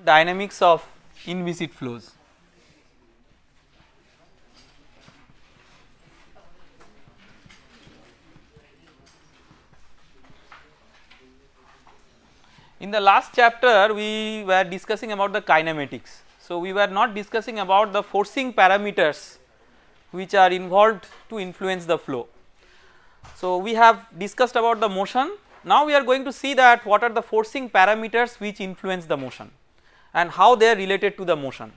dynamics of inviscid flows. In the last chapter we were discussing about the kinematics. So, we were not discussing about the forcing parameters which are involved to influence the flow. So, we have discussed about the motion. Now, we are going to see that what are the forcing parameters which influence the motion and how they are related to the motion.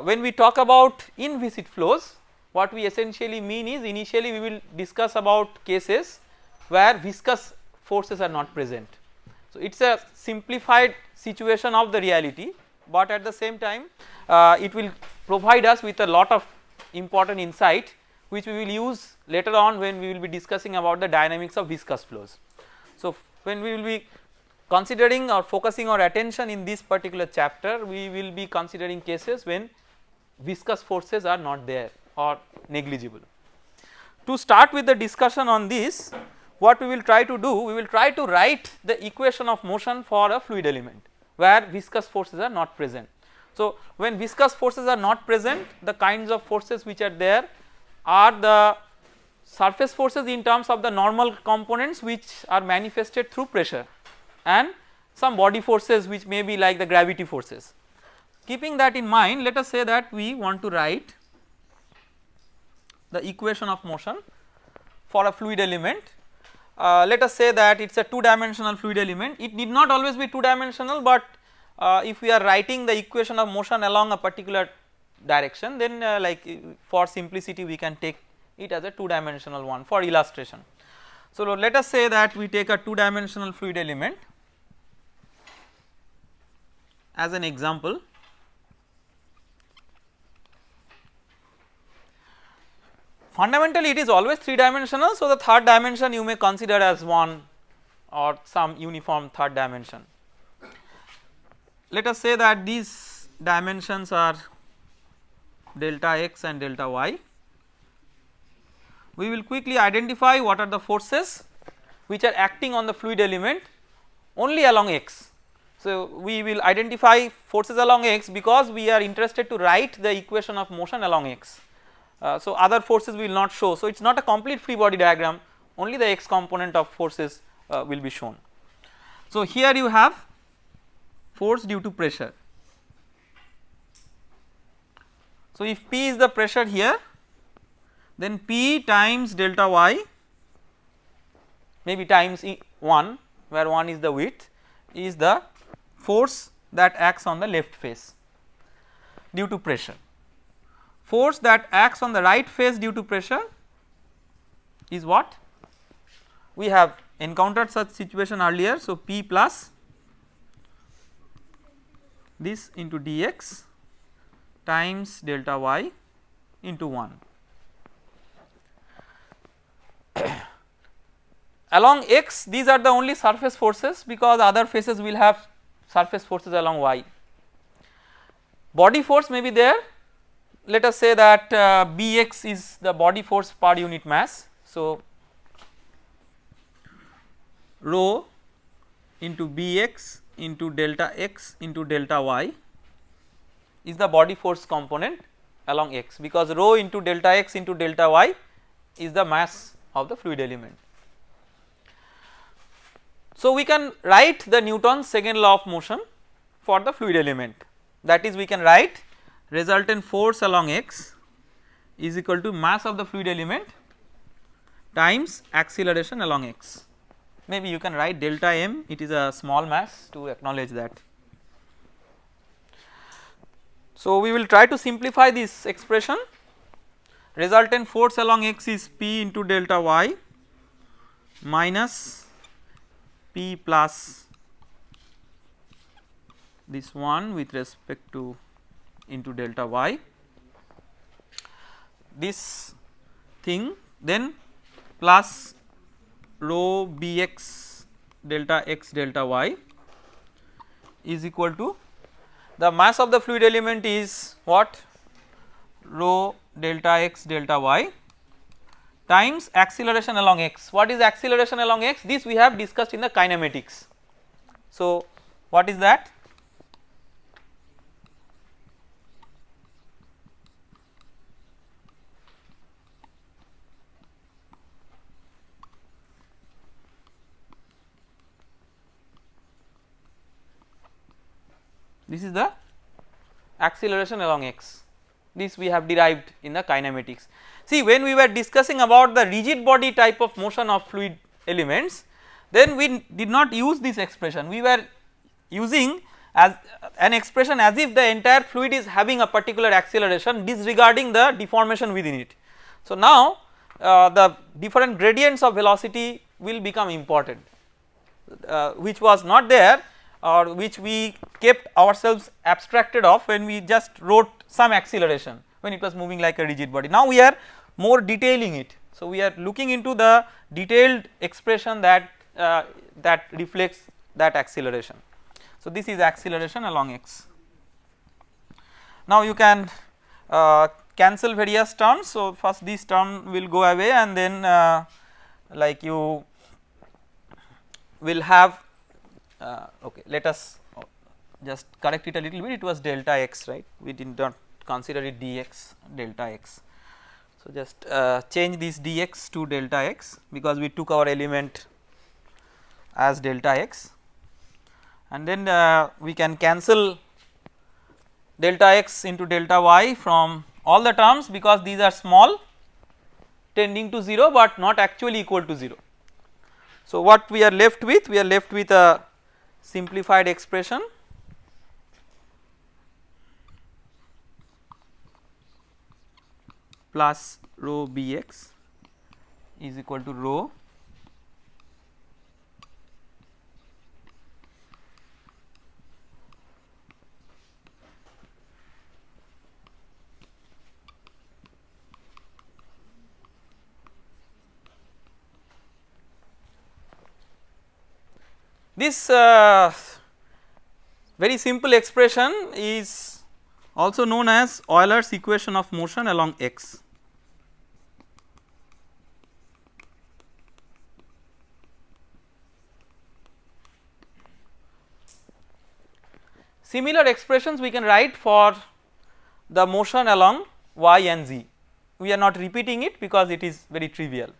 When we talk about inviscid flows, what we essentially mean is initially we will discuss about cases where viscous forces are not present. So, it is a simplified situation of the reality, but at the same time it will provide us with a lot of important insight which we will use later on when we will be discussing about the dynamics of viscous flows. So, when we will be considering or focusing our attention in this particular chapter, we will be considering cases when viscous forces are not there or negligible. To start with the discussion on this, what we will try to do, we will try to write the equation of motion for a fluid element where viscous forces are not present. So, when viscous forces are not present, the kinds of forces which are there are the surface forces in terms of the normal components which are manifested through pressure and some body forces which may be like the gravity forces. Keeping that in mind, let us say that we want to write the equation of motion for a fluid element. Let us say that it is a 2-dimensional fluid element. It need not always be 2-dimensional, but if we are writing the equation of motion along a particular direction, then like for simplicity we can take it as a 2-dimensional one for illustration. So, let us say that we take a 2-dimensional fluid element as an example. Fundamentally it is always 3-dimensional, so the third dimension you may consider as 1 or some uniform third dimension. Let us say that these dimensions are delta x and delta y. We will quickly identify what are the forces which are acting on the fluid element only along x. So, we will identify forces along x because we are interested to write the equation of motion along x. So, other forces we will not show. So, it is not a complete free body diagram, only the x component of forces will be shown. So, here you have force due to pressure. So, if P is the pressure here, then P times delta y, maybe times 1 where 1 is the width, is the force that acts on the left face due to pressure. Force that acts on the right face due to pressure is what? We have encountered such situation earlier. So, P plus this into dx times delta y into 1. Along x, these are the only surface forces because other faces will have surface forces along y. Body force may be there. Let us say that Bx is the body force per unit mass. So, rho into Bx into delta x into delta y is the body force component along x, because rho into delta x into delta y is the mass of the fluid element. So, we can write the Newton's second law of motion for the fluid element, that is we can write resultant force along x is equal to mass of the fluid element times acceleration along x. Maybe you can write delta m, it is a small mass to acknowledge that. So, we will try to simplify this expression. Resultant force along x is P into delta y minus P plus this one with respect to into delta y, this thing, then plus rho Bx delta x delta y is equal to the mass of the fluid element is what? Rho delta x delta y times acceleration along x. What is acceleration along x? This we have discussed in the kinematics. So, what is that? this is the acceleration along x, this we have derived in the kinematics. See, when we were discussing about the rigid body type of motion of fluid elements, then we did not use this expression, we were using as an expression as if the entire fluid is having a particular acceleration disregarding the deformation within it. So, now the different gradients of velocity will become important, which was not there or which we kept ourselves abstracted of when we just wrote some acceleration when it was moving like a rigid body. Now, we are more detailing it. So, we are looking into the detailed expression that that reflects that acceleration. So, this is acceleration along x. Now, you can cancel various terms. So, first this term will go away and then like you will have okay, let us just correct it a little bit, it was delta x, right, we did not consider it dx delta x. So, just change this dx to delta x because we took our element as delta x, and then we can cancel delta x into delta y from all the terms because these are small tending to 0, but not actually equal to 0. So, what we are left with? We are left with a simplified expression plus rho bx is equal to rho this very simple expression is also known as Euler's equation of motion along x. Similar expressions we can write for the motion along y and z. We are not repeating it because it is very trivial.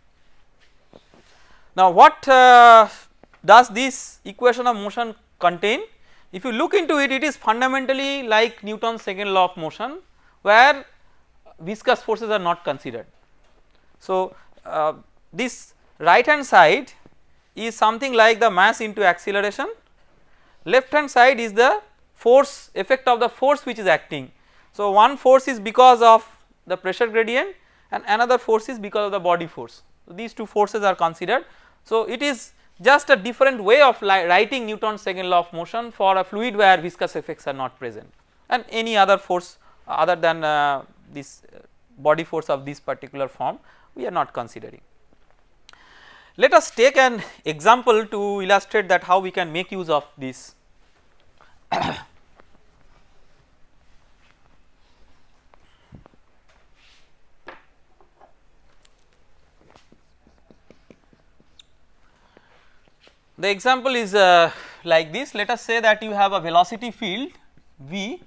Now, what does this equation of motion contain? If you look into it, it is fundamentally like Newton's second law of motion, where viscous forces are not considered. So, this right hand side is something like the mass into acceleration, left hand side is the force effect of the force which is acting. So, one force is because of the pressure gradient and another force is because of the body force. So, these two forces are considered. So, it is just a different way of writing Newton's second law of motion for a fluid where viscous effects are not present, and any other force other than this body force of this particular form we are not considering. Let us take an example to illustrate that how we can make use of this. The example is like this. Let us say that you have a velocity field v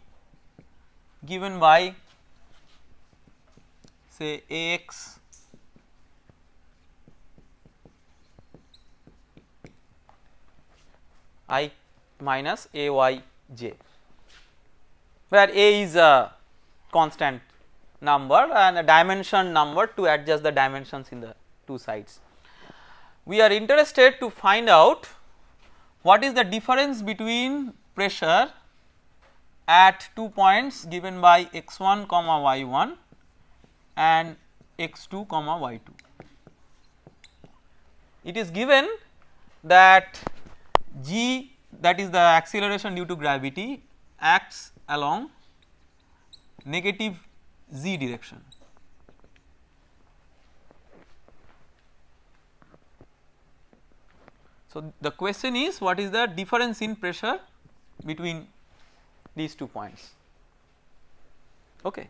given by say ax I minus ay j, where a is a constant number and a dimension number to adjust the dimensions in the two sides. We are interested to find out what is the difference between pressure at 2 points given by x1 comma y1 and x2 comma y2. It is given that g, that is the acceleration due to gravity, acts along negative z direction. So, the question is what is the difference in pressure between these 2 points. Okay.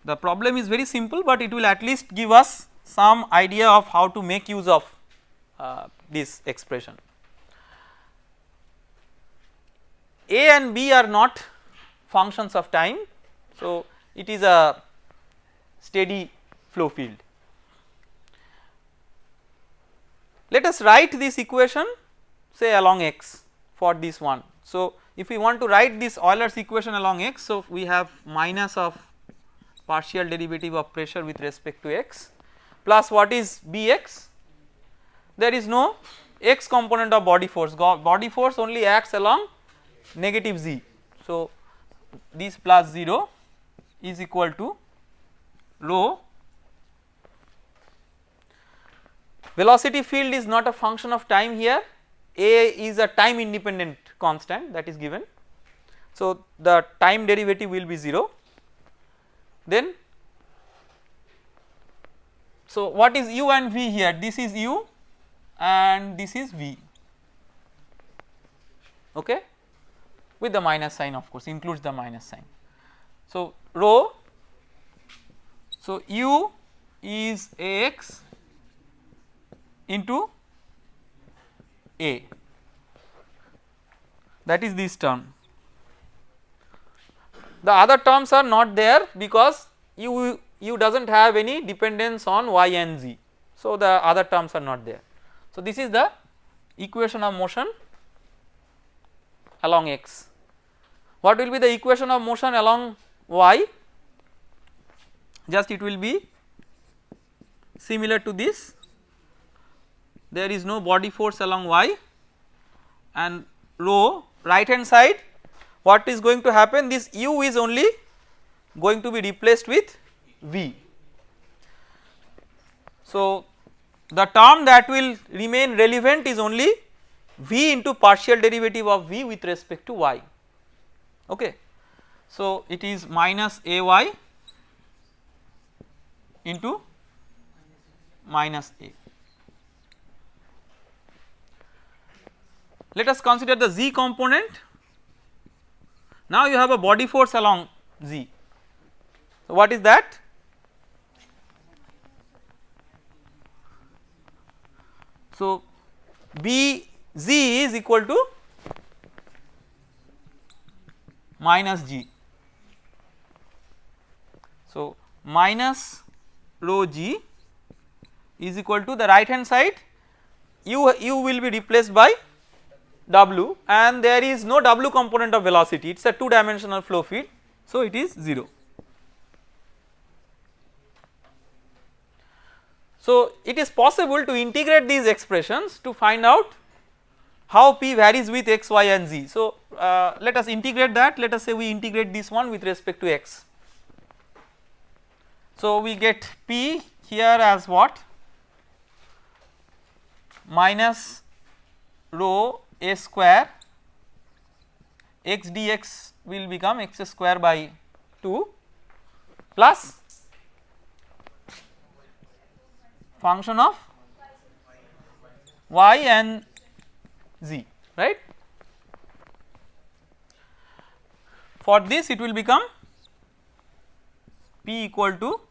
The problem is very simple, but it will at least give us some idea of how to make use of this expression. A and B are not functions of time. So, it is a steady flow field. Let us write this equation say along x for this one. So if we want to write this Euler's equation along x, so we have minus of partial derivative of pressure with respect to x plus what is Bx, there is no x component of body force, body force only acts along negative z. So this plus 0 is equal to rho. Velocity field is not a function of time here, a is a time independent constant that is given. So the time derivative will be 0. Then so what is u and v here, this is u and this is v, okay, with the minus sign of course, includes the minus sign. So rho, so u is ax into a, that is this term. The other terms are not there because u does not have any dependence on y and z, so the other terms are not there. So this is the equation of motion along x. What will be the equation of motion along y? Just it will be similar to this, there is no body force along y, and rho right hand side, what is going to happen, this u is only going to be replaced with v. So the term that will remain relevant is only v into partial derivative of v with respect to y, okay. So it is minus ay into minus a. Let us consider the z component. Now you have a body force along z. So what is that? So b z is equal to minus g. So minus rho g is equal to the right hand side, u will be replaced by w, and there is no w component of velocity, it is a 2-dimensional flow field, so it is 0. So it is possible to integrate these expressions to find out how p varies with x, y and z. So let us integrate that, let us say we integrate this one with respect to x. So we get p here as what, minus rho a square, x dx will become x square by 2 plus function of y and z, right. For this it will become p equal to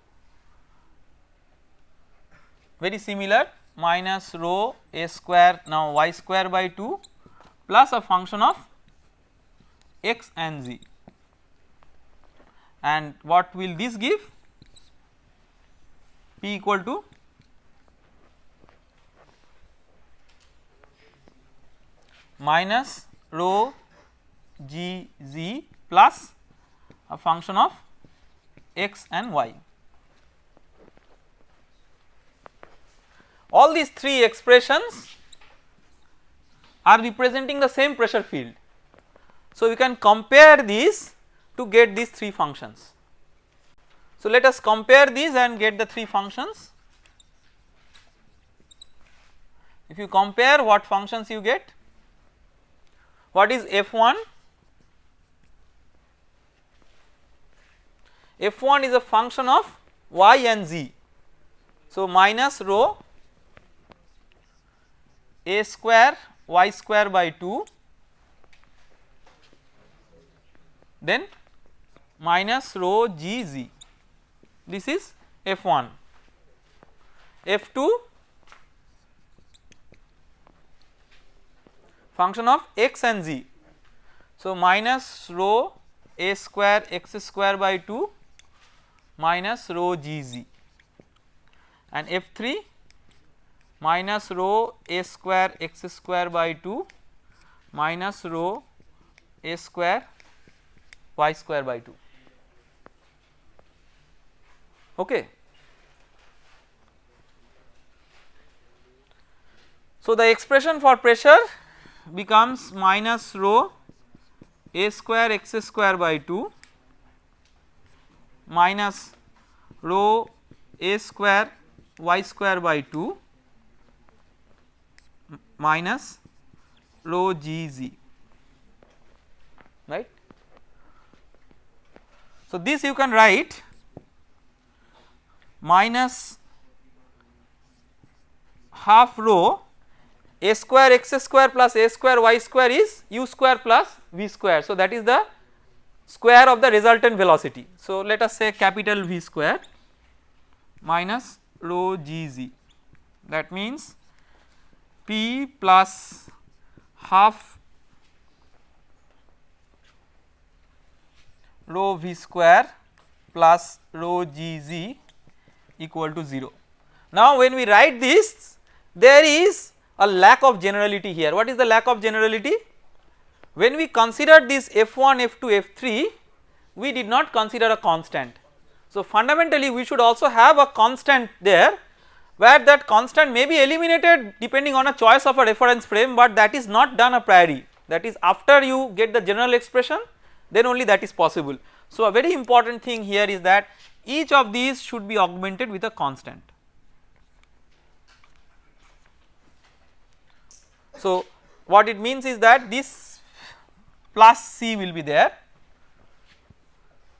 very similar, minus rho a square, now y square by 2 plus a function of x and z, and what will this give, p equal to minus rho g z plus a function of x and y. All these three expressions are representing the same pressure field. So we can compare these to get these three functions. So let us compare these and get the three functions. If you compare, what functions you get? What is f1? f1 is a function of y and z. So minus rho a square y square by 2, then minus rho g z, this is f1. f2 function of x and z, so minus rho a square x square by 2 minus rho g z, and f3 minus rho a square x square by 2 minus rho a square y square by 2. Okay. So, the expression for pressure becomes minus rho a square x square by 2 minus rho a square y square by 2 minus rho g z, right. So, this you can write minus half rho a square x square plus a square y square is u square plus v square. So, that is the square of the resultant velocity. So, let us say capital V square minus rho g z, that means p plus half rho v square plus rho g z equal to 0. Now, when we write this, there is a lack of generality here. What is the lack of generality? When we considered this f1, f2, f3, we did not consider a constant. So, fundamentally we should also have a constant there, where that constant may be eliminated depending on a choice of a reference frame, but that is not done a priori, that is after you get the general expression, then only that is possible. So, a very important thing here is that each of these should be augmented with a constant. So, what it means is that this plus c will be there.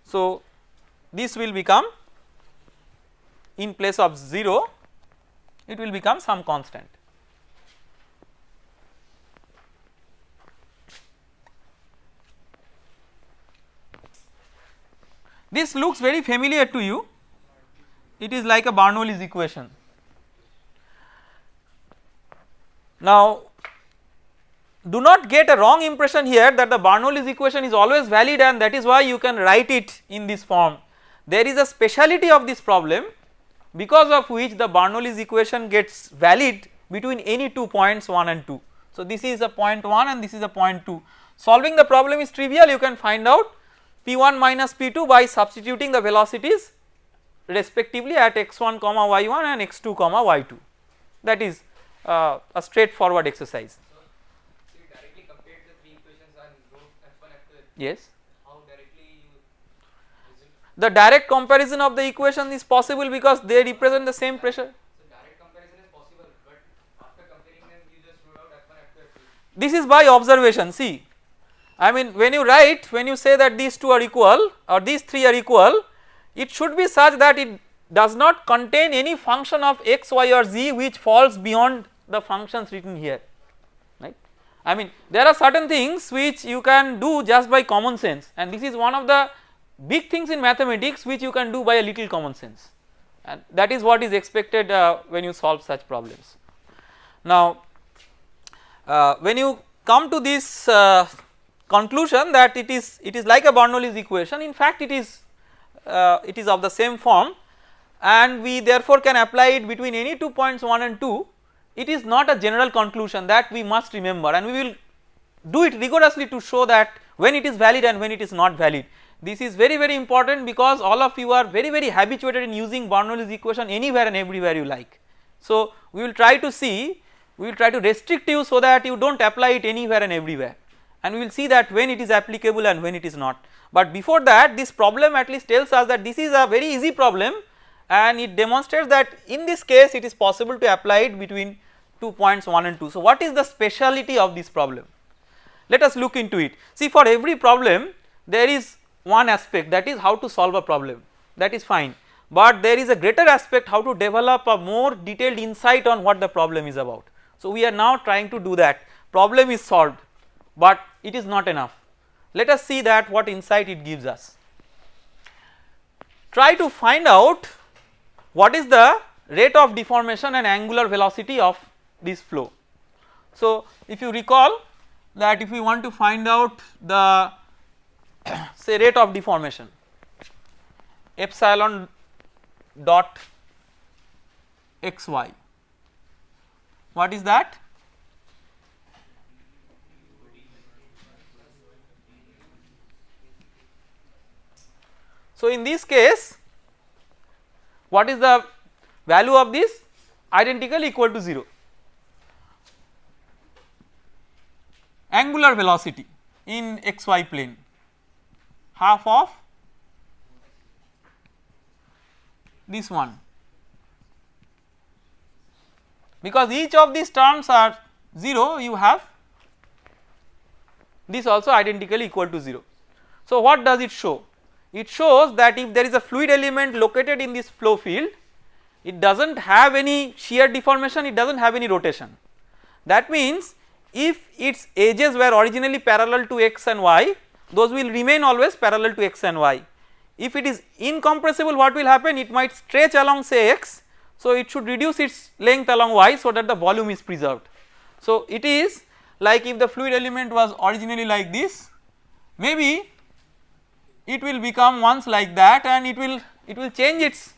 So, this will become, in place of 0, it will become some constant. This looks very familiar to you, it is like a Bernoulli's equation. Now, do not get a wrong impression here that the Bernoulli's equation is always valid, and that is why you can write it in this form. There is a speciality of this problem because of which the Bernoulli's equation gets valid between any 2 points 1 and 2. So, this is a point 1 and this is a point 2. Solving the problem is trivial, you can find out p1 minus p2 by substituting the velocities respectively at x1 comma y1 and x2 comma y2. That is a straightforward exercise. So, you directly compared the three equations and wrote f1, f2, f3. Yes. How directly you result? The direct comparison of the equation is possible because they represent the same pressure. So, direct comparison is possible, but after comparing them you just wrote out f1, f2, f3. This is by observation. See, I mean when you write, when you say that these two are equal or these three are equal, it should be such that it does not contain any function of x, y or z which falls beyond the functions written here, right. I mean there are certain things which you can do just by common sense, and this is one of the big things in mathematics which you can do by a little common sense, and that is what is expected when you solve such problems. Now, when you come to this conclusion that it is like a Bernoulli's equation, in fact it is of the same form, and we therefore can apply it between any 2 points 1 and 2. It is not a general conclusion, that we must remember, and we will do it rigorously to show that when it is valid and when it is not valid. This is very important because all of you are very habituated in using Bernoulli's equation anywhere and everywhere you like. So, we will try to see, we will try to restrict you so that you do not apply it anywhere and everywhere, and we will see that when it is applicable and when it is not. But before that, this problem at least tells us that this is a very easy problem, and it demonstrates that in this case it is possible to apply it between 2 points 1 and 2. So, what is the speciality of this problem? Let us look into it. See, for every problem there is one aspect, that is how to solve a problem, that is fine, but there is a greater aspect, how to develop a more detailed insight on what the problem is about. So, we are now trying to do that. Problem is solved, but it is not enough. Let us see that what insight it gives us. Try to find out what is the rate of deformation and angular velocity of this flow. So, if you recall that if we want to find out the say rate of deformation, epsilon dot xy, what is that? So in this case what is the value of this? Identical equal to 0. Angular velocity in xy plane half of this one, because each of these terms are 0, you have this also identically equal to 0. So what does it show? It shows that if there is a fluid element located in this flow field, it does not have any shear deformation, it does not have any rotation. That means if its edges were originally parallel to x and y, those will remain always parallel to x and y. If it is incompressible, what will happen? It might stretch along say x, so it should reduce its length along y so that the volume is preserved. So it is like if the fluid element was originally like this, maybe it will become once like that and it will change its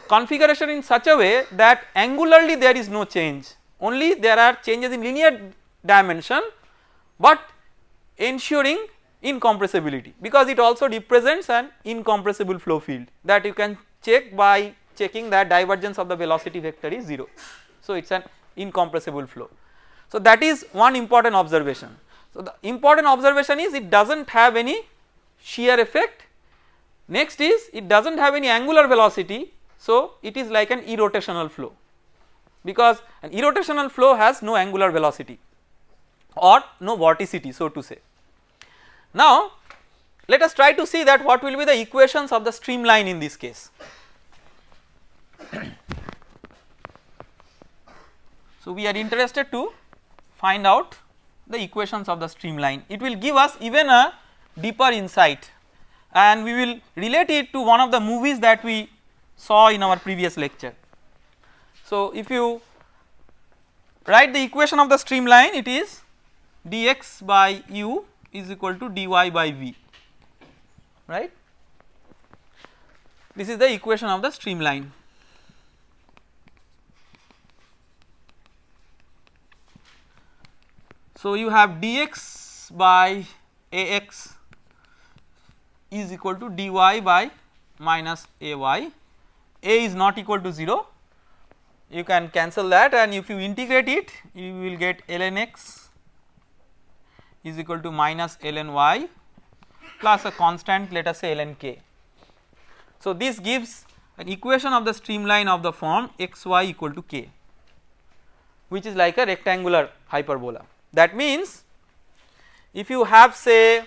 configuration in such a way that angularly there is no change, only there are changes in linear dimension but ensuring incompressibility, because it also represents an incompressible flow field that you can check by checking that divergence of the velocity vector is 0. So it is an incompressible flow. So that is one important observation. So the important observation is it does not have any shear effect. Next is it does not have any angular velocity, so it is like an irrotational flow, because an irrotational flow has no angular velocity or no vorticity, so to say. Now let us try to see that what will be the equations of the streamline in this case. So we are interested to find out the equations of the streamline. It will give us even a deeper insight and we will relate it to one of the movies that we saw in our previous lecture. So if you write the equation of the streamline, it is dx by u is equal to dy by v, right. This is the equation of the streamline. So you have dx by ax is equal to dy by minus ay, a is not equal to 0, you can cancel that, and if you integrate it you will get ln x is equal to minus ln y plus a constant, let us say ln k. So this gives an equation of the streamline of the form xy equal to k, which is like a rectangular hyperbola. That means if you have say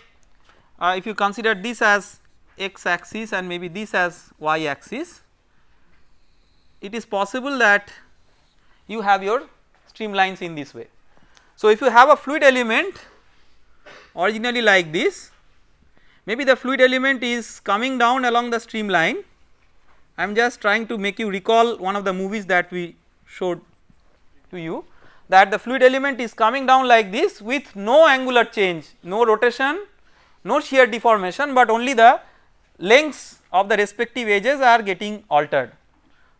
if you consider this as x axis and maybe this as y axis, it is possible that you have your streamlines in this way. So if you have a fluid element originally like this, maybe the fluid element is coming down along the streamline. I am just trying to make you recall one of the movies that we showed to you, that the fluid element is coming down like this with no angular change, no rotation, no shear deformation, but only the lengths of the respective edges are getting altered.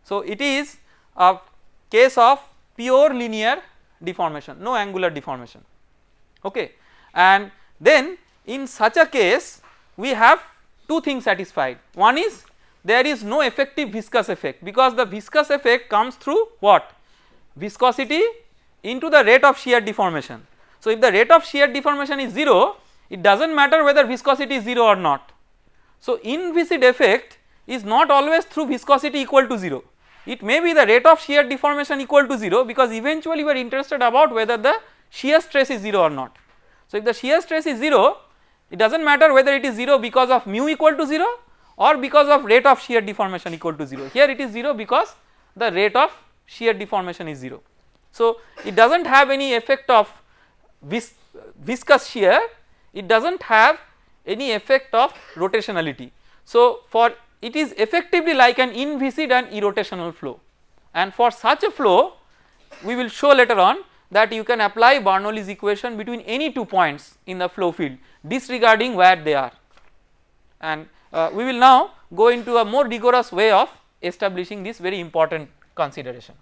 So it is a case of pure linear deformation, no angular deformation, okay. And then in such a case we have two things satisfied. One is there is no effective viscous effect, because the viscous effect comes through what? Viscosity into the rate of shear deformation. So if the rate of shear deformation is 0, it does not matter whether viscosity is 0 or not. So inviscid effect is not always through viscosity equal to 0, it may be the rate of shear deformation equal to 0, because eventually we are interested about whether the shear stress is 0 or not. So if the shear stress is 0, it does not matter whether it is 0 because of mu equal to 0 or because of rate of shear deformation equal to 0. Here it is 0 because the rate of shear deformation is 0. So it does not have any effect of viscous shear, it does not have any effect of rotationality. So for it is effectively like an inviscid and irrotational flow, and for such a flow we will show later on that you can apply Bernoulli's equation between any 2 points in the flow field disregarding where they are, and we will now go into a more rigorous way of establishing this very important consideration.